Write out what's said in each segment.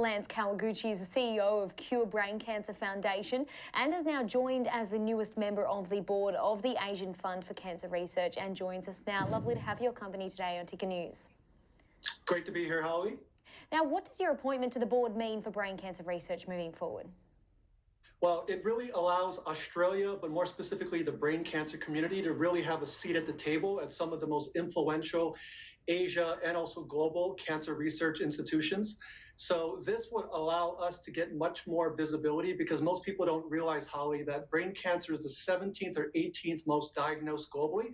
Lance Kawaguchi is the CEO of Cure Brain Cancer Foundation and has now joined as the newest member of the board of the Asian Fund for Cancer Research and joins us now. Lovely to have your company today on Ticker News. Great to be here, Holly. Now, what does your appointment to the board mean for brain cancer research moving forward? Well, it really allows Australia, but more specifically the brain cancer community, to really have a seat at the table at some of the most influential Asia and also global cancer research institutions. So this would allow us to get much more visibility because most people don't realize, Holly, that brain cancer is the 17th or 18th most diagnosed globally,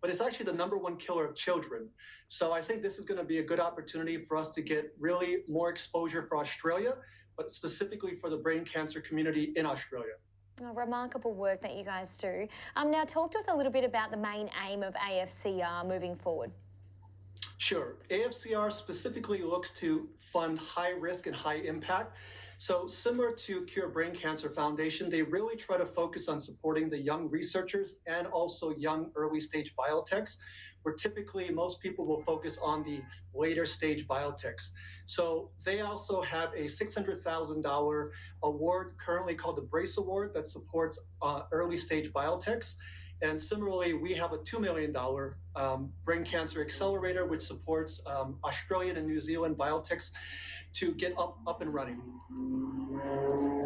but it's actually the #1 killer of children. So I think this is going to be a good opportunity for us to get really more exposure for Australia, but specifically for the brain cancer community in Australia. Oh, remarkable work that you guys do. Now, talk to us a little bit about the main aim of AFCR moving forward. Sure. AFCR specifically looks to fund high risk and high impact. So similar to Cure Brain Cancer Foundation, they really try to focus on supporting the young researchers and also young early stage biotechs, where typically most people will focus on the later stage biotechs. So they also have a $600,000 award currently called the Brace Award that supports early stage biotechs. And similarly, we have a $2 million brain cancer accelerator, which supports Australian and New Zealand biotechs to get up and running.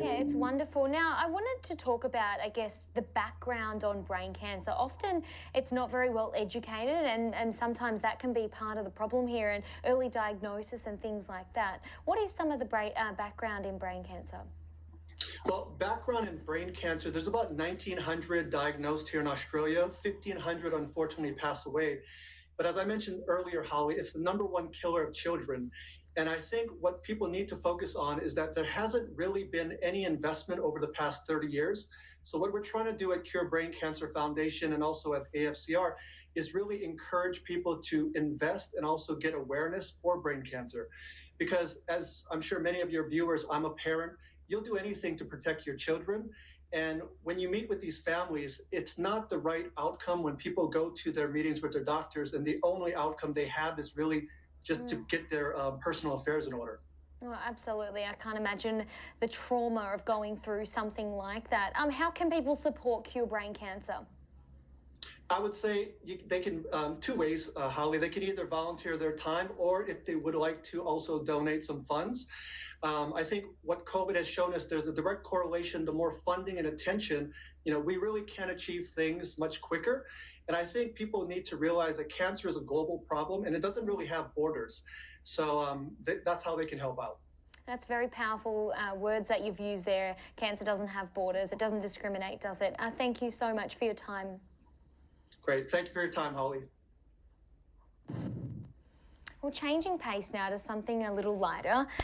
Yeah, it's wonderful. Now, I wanted to talk about, I guess, the background on brain cancer. Often it's not very well educated, and sometimes that can be part of the problem here, and early diagnosis and things like that. What is some of the background in brain cancer? Well, background in brain cancer, there's about 1,900 diagnosed here in Australia. 1,500 unfortunately pass away. But as I mentioned earlier, Holly, it's the #1 killer of children. And I think what people need to focus on is that there hasn't really been any investment over the past 30 years. So what we're trying to do at Cure Brain Cancer Foundation and also at AFCR is really encourage people to invest and also get awareness for brain cancer. Because as I'm sure many of your viewers, I'm a parent, you'll do anything to protect your children. And when you meet with these families, it's not the right outcome when people go to their meetings with their doctors and the only outcome they have is really just to get their personal affairs in order. Oh, absolutely. I can't imagine the trauma of going through something like that. How can people support Cure Brain Cancer? I would say they can two ways, Holly. They can either volunteer their time or if they would like to also donate some funds. I think what COVID has shown us, there's a direct correlation. The more funding and attention, we really can achieve things much quicker. And I think people need to realize that cancer is a global problem and it doesn't really have borders. So that's how they can help out. That's very powerful words that you've used there. Cancer doesn't have borders. It doesn't discriminate, does it? Thank you so much for your time. Great. Thank you for your time, Holly. Well, changing pace now to something a little lighter.